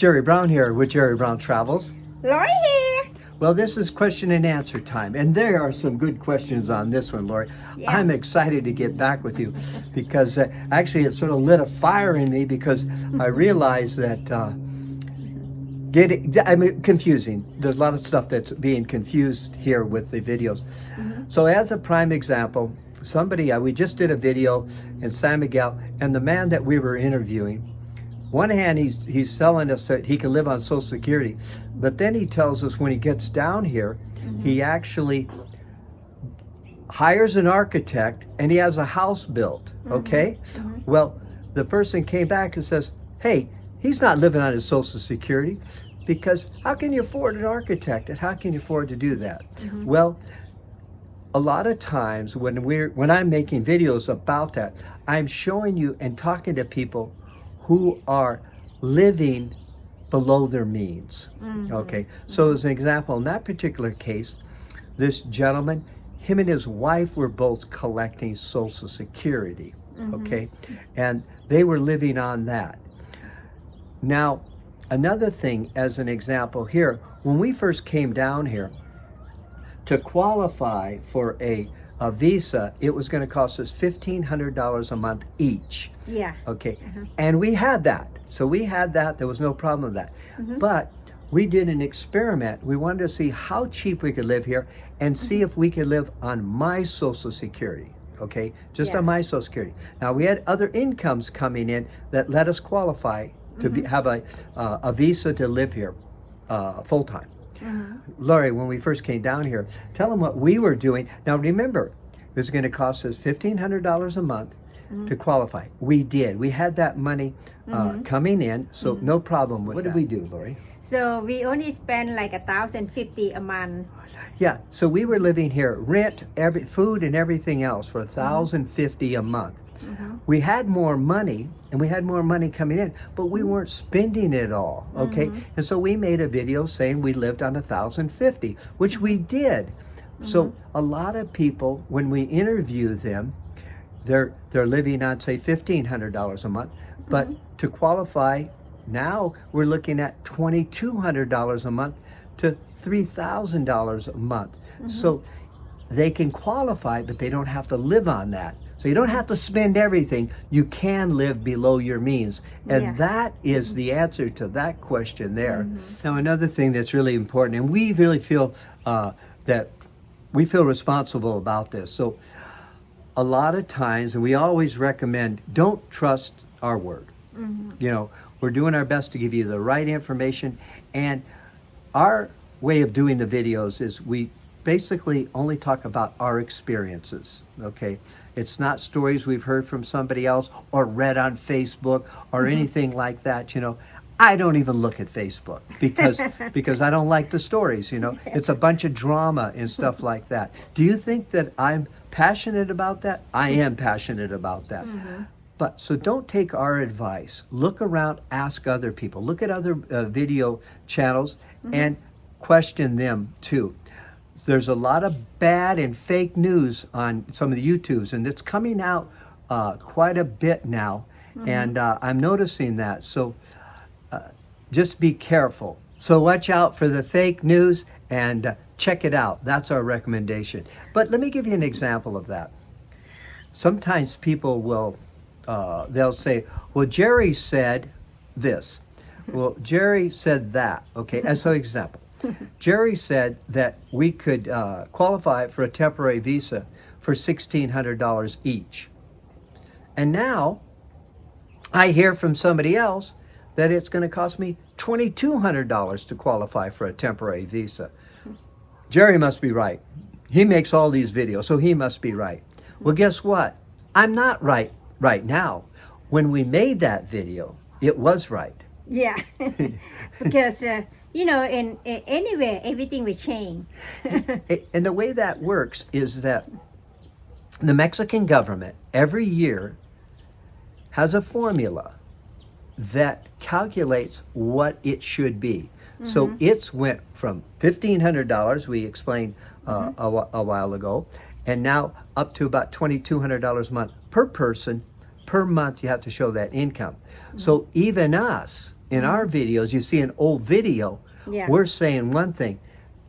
Jerry Brown here with Jerry Brown Travels. Lori here. Well, this is question and answer time, and there are some good questions on this one, Lori. Yeah. I'm excited to get back with you because actually it sort of lit a fire in me because I realized that confusing. There's a lot of stuff that's being confused here with the videos. So as a prime example, we just did a video in San Miguel, and the man that we were interviewing, one hand he's telling us that he can live on Social Security, but then he tells us when he gets down here, he actually hires an architect and he has a house built, okay? Well, the person came back and says, hey, he's not living on his Social Security because how can you afford an architect and how can you afford to do that? Well, a lot of times when I'm making videos about that, I'm showing you and talking to people who are living below their means. Okay, so as an example, in that particular case, this gentleman, him and his wife were both collecting Social Security, okay, and they were living on that. Now, another thing as an example here, when we first came down here, to qualify for a visa, it was going to cost us $1,500 a month each. Yeah. Okay. And we had that. So we had that. There was no problem with that. But we did an experiment. We wanted to see how cheap we could live here and see if we could live on my Social Security. Okay. Just on my Social Security. Now, we had other incomes coming in that let us qualify to have a visa to live here full time. Lori, when we first came down here, tell them what we were doing. Now remember, it was going to cost us $1,500 a month to qualify. We did. We had that money coming in, so no problem with that. What did we do, Lori? So we only spend like $1,050 a month. Yeah, so we were living here, rent, food and everything else for $1,050 a month. We had more money, and we had more money coming in, but we weren't spending it all, okay? And so we made a video saying we lived on $1,050, which we did. So a lot of people, when we interview them, they're living on, say, $1,500 a month, but to qualify, now we're looking at $2,200 a month to $3,000 a month. So they can qualify, but they don't have to live on that. So you don't have to spend everything. You can live below your means. And that is the answer to that question there. Now, another thing that's really important, and we really feel that we feel responsible about this. So a lot of times, and we always recommend, don't trust our word. You know, we're doing our best to give you the right information. And our way of doing the videos is we basically only talk about our experiences, okay? It's not stories we've heard from somebody else or read on Facebook or anything like that, you know. I don't even look at Facebook because I don't like the stories, you know. It's a bunch of drama and stuff like that. Do you think that I'm passionate about that? I am passionate about that. But so don't take our advice. Look around, ask other people. Look at other video channels and question them too. There's a lot of bad and fake news on some of the YouTubes, and it's coming out quite a bit now, and I'm noticing that. So just be careful. So watch out for the fake news and check it out. That's our recommendation. But let me give you an example of that. Sometimes people will, they'll say, well, Jerry said this. Well, Jerry said that, okay, as an example. Jerry said that we could qualify for a temporary visa for $1,600 each. And now I hear from somebody else that it's going to cost me $2,200 to qualify for a temporary visa. Jerry must be right. He makes all these videos, so he must be right. Well, guess what? I'm not right now. When we made that video, it was right. Yeah, because you know, anywhere, everything will change. And the way that works is that the Mexican government every year has a formula that calculates what it should be. So it's went from $1,500, we explained a while ago, and now up to about $2,200 a month per person. Per month you have to show that income. So even us, in our videos, you see an old video, Yeah. we're saying one thing.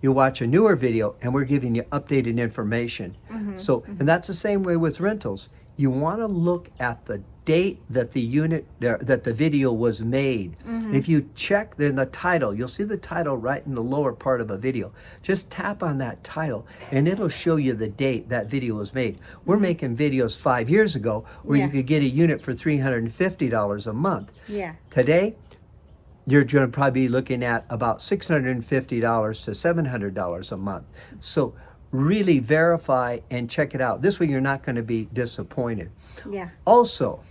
You watch a newer video and we're giving you updated information. So, and that's the same way with rentals. You want to look at the date that that the video was made. If you check in the title, you'll see the title right in the lower part of a video. Just tap on that title and it'll show you the date that video was made. We're making videos 5 years ago where you could get a unit for $350 a month. Yeah. Today, you're going to probably be looking at about $650 to $700 a month. So really verify and check it out. This way you're not going to be disappointed. Yeah. Also,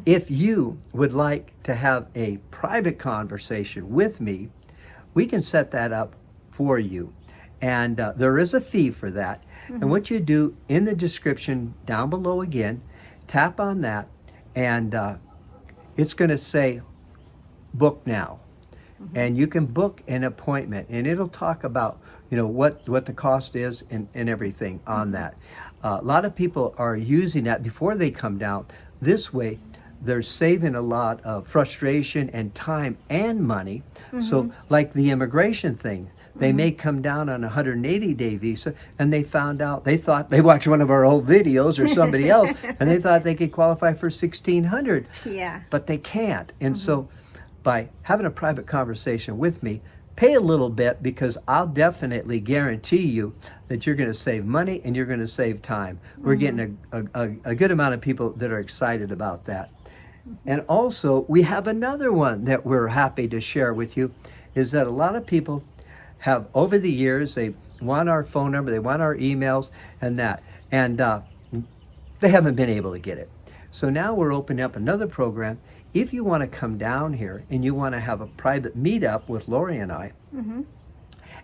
if you would like to have a private conversation with me, we can set that up for you. And there is a fee for that. And what you do in the description down below again, tap on that and it's going to say book now. And you can book an appointment and it'll talk about what the cost is and everything on that. A lot of people are using that before they come down. This way they're saving a lot of frustration and time and money. So like the immigration thing, they may come down on a 180-day visa and they thought they watched one of our old videos or somebody else and they thought they could qualify for $1,600. Yeah. But they can't. And so by having a private conversation with me, pay a little bit because I'll definitely guarantee you that you're going to save money and you're going to save time. We're getting a good amount of people that are excited about that. And also, we have another one that we're happy to share with you, is that a lot of people have, over the years, they want our phone number, they want our emails and that, and they haven't been able to get it. So now we're opening up another program. If you want to come down here and you want to have a private meetup with Lori and I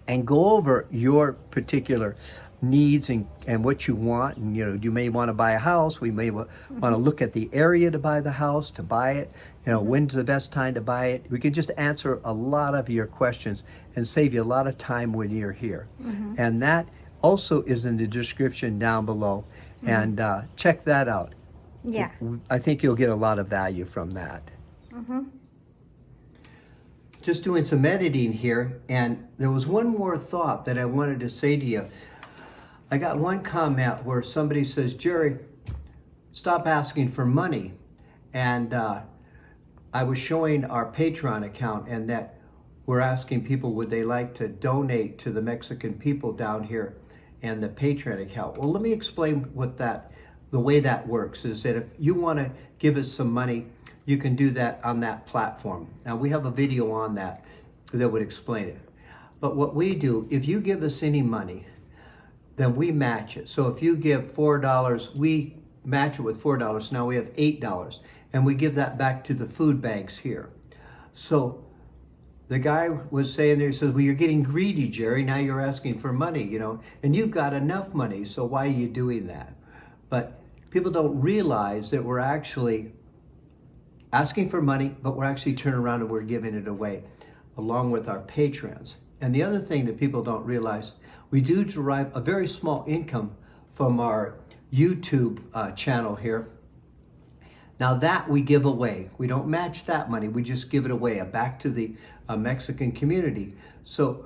and go over your particular needs and what you want, and you may want to buy a house, we may want to look at the area to buy the house, to buy it, when's the best time to buy it. We can just answer a lot of your questions and save you a lot of time when you're here. And that also is in the description down below, and check that out. Yeah. I think you'll get a lot of value from that. Just doing some editing here, and there was one more thought that I wanted to say to you. I got one comment where somebody says, Jerry, stop asking for money. And I was showing our Patreon account and that we're asking people, would they like to donate to the Mexican people down here and the Patreon account. Well, let me explain the way that works is that if you want to give us some money, you can do that on that platform. Now we have a video on that would explain it. But what we do, if you give us any money, then we match it. So if you give $4, we match it with $4. Now we have $8 and we give that back to the food banks here. So the guy was saying there, he says, well, you're getting greedy, Jerry. Now you're asking for money, and you've got enough money. So why are you doing that? But people don't realize that we're actually asking for money, but we're actually turning around and we're giving it away along with our patrons. And the other thing that people don't realize, we do derive a very small income from our YouTube channel here. Now that we give away. We don't match that money. We just give it away back to the Mexican community. So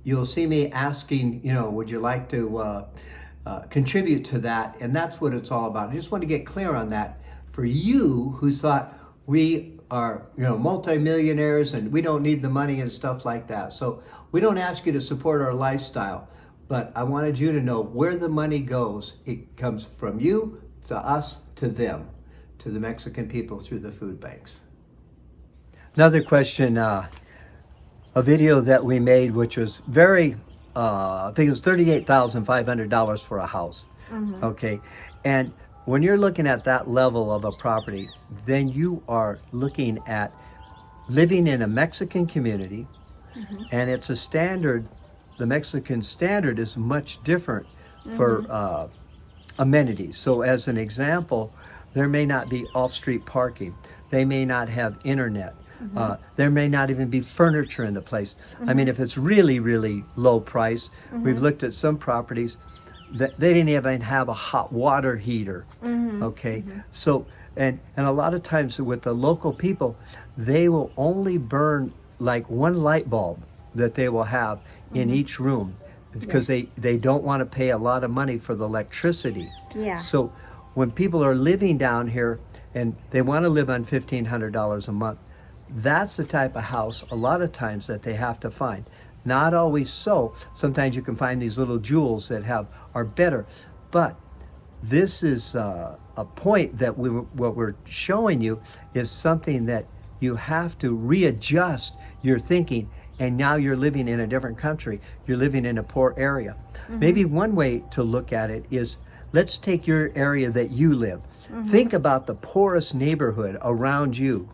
you'll see me asking, would you like to contribute to that? And that's what it's all about. I just want to get clear on that for you who thought we are, multimillionaires and we don't need the money and stuff like that. So we don't ask you to support our lifestyle, but I wanted you to know where the money goes. It comes from you to us to them, to the Mexican people through the food banks. Another question, a video that we made, which was very, I think it was $38,500 for a house. Okay. And when you're looking at that level of a property, then you are looking at living in a Mexican community, and it's a standard. The Mexican standard is much different for amenities. So as an example, there may not be off-street parking. They may not have internet. There may not even be furniture in the place. I mean, if it's really, really low price, we've looked at some properties that they didn't even have a hot water heater. Okay, so And a lot of times with the local people, they will only burn like one light bulb that they will have in each room because they don't want to pay a lot of money for the electricity. Yeah. So when people are living down here and they want to live on $1,500 a month, that's the type of house a lot of times that they have to find. Not always so. Sometimes you can find these little jewels that are better. But this is a point that what we're showing you is something that you have to readjust your thinking. And now you're living in a different country. You're living in a poor area. Maybe one way to look at it is, let's take your area that you live. Think about the poorest neighborhood around you.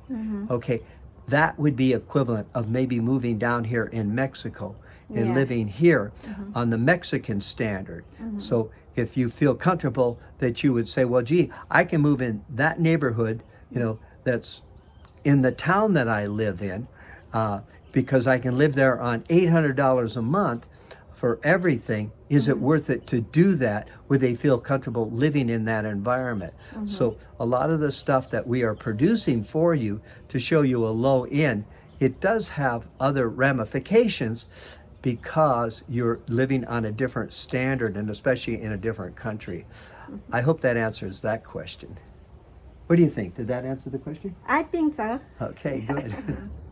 Okay, that would be equivalent of maybe moving down here in Mexico and living here on the Mexican standard. So if you feel comfortable that you would say, well, gee, I can move in that neighborhood, that's in the town that I live in, because I can live there on $800 a month for everything. Is it worth it to do that? Would they feel comfortable living in that environment? So a lot of the stuff that we are producing for you to show you a low end, it does have other ramifications because you're living on a different standard and especially in a different country. I hope that answers that question. What do you think? Did that answer the question? I think so. Okay, good.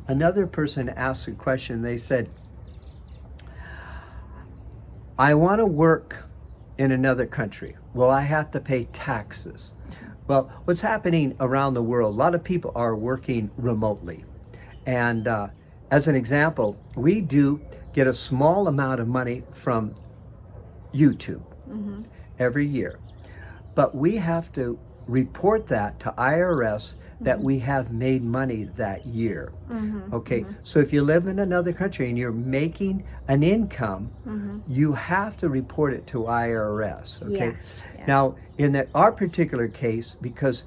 Another person asked a question. They said, I want to work in another country. Will I have to pay taxes? Well, what's happening around the world, a lot of people are working remotely. And as an example, we do get a small amount of money from YouTube every year. But we have to report that to IRS that we have made money that year. Okay, so if you live in another country and you're making an income, you have to report it to IRS. Okay, now in our particular case, because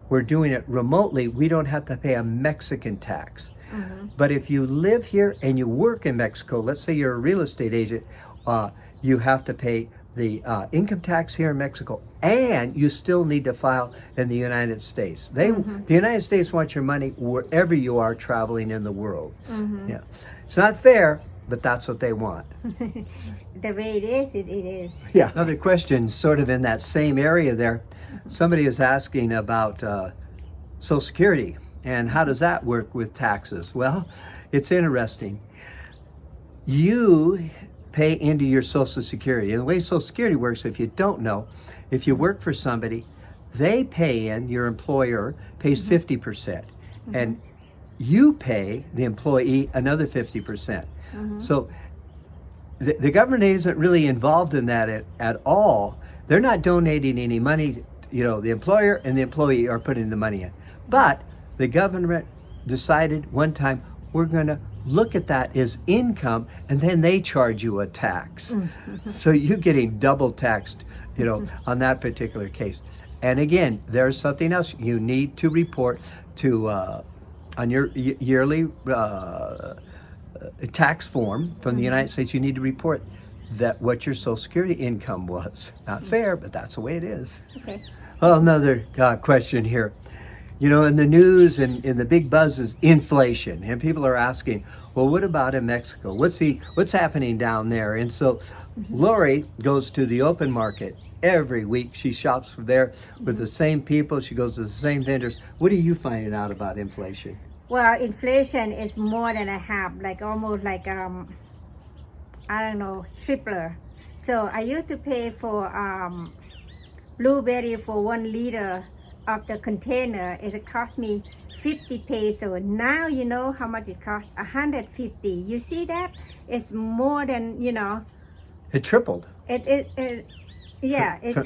we're doing it remotely, we don't have to pay a Mexican tax. But if you live here and you work in Mexico, let's say you're a real estate agent, you have to pay the income tax here in Mexico, and you still need to file in the United States. The United States wants your money wherever you are traveling in the world. Yeah, it's not fair, but that's what they want. The way it is, it is. Yeah. Another question, sort of in that same area there. Somebody is asking about Social Security and how does that work with taxes? Well, it's interesting. You pay into your Social Security. And the way Social Security works, if you don't know, if you work for somebody, they pay in, your employer pays 50%. And you pay, the employee, another 50%. So the government isn't really involved in that at all. They're not donating any money. The employer and the employee are putting the money in. But the government decided one time, we're going to look at that as income, and then they charge you a tax. So you're getting double taxed, on that particular case. And again, there's something else you need to report to on your yearly tax form from the United States. You need to report that what your Social Security income was. Not fair, but that's the way it is. Okay. Well, another question here. In the news and in the big buzz is inflation, and people are asking, well, what about in Mexico? What's happening down there? And so Lori goes to the open market every week. She shops there with the same people. She goes to the same vendors. What are you finding out about inflation? Well, inflation is more than a half, like almost like I don't know, tripler. So I used to pay for blueberry for 1 liter of the container. It cost me 50 pesos. Now you know how much it costs? 150. You see that? It's more than, It tripled. It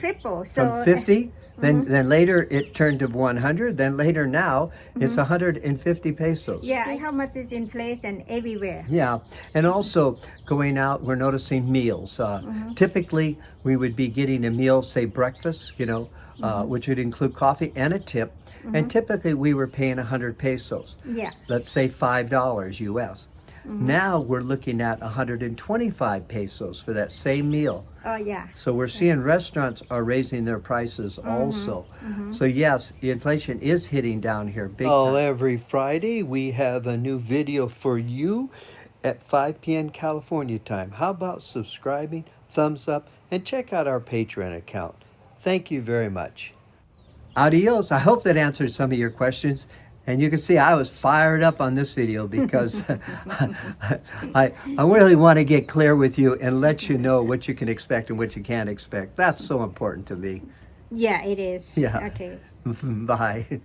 tripled. So from 50, then later it turned to 100, then later now it's 150 pesos. Yeah, see how much is inflation everywhere. Yeah, and also going out, we're noticing meals. Typically, we would be getting a meal, say breakfast, which would include coffee and a tip. And typically we were paying 100 pesos. Yeah. Let's say $5 US. Now we're looking at 125 pesos for that same meal. Oh, yeah. So we're seeing restaurants are raising their prices also. So yes, the inflation is hitting down here big time. Every Friday we have a new video for you at 5 p.m. California time. How about subscribing, thumbs up, and check out our Patreon account. Thank you very much. Adios. I hope that answered some of your questions. And you can see I was fired up on this video because I really want to get clear with you and let you know what you can expect and what you can't expect. That's so important to me. Yeah, it is. Yeah. Okay. Bye.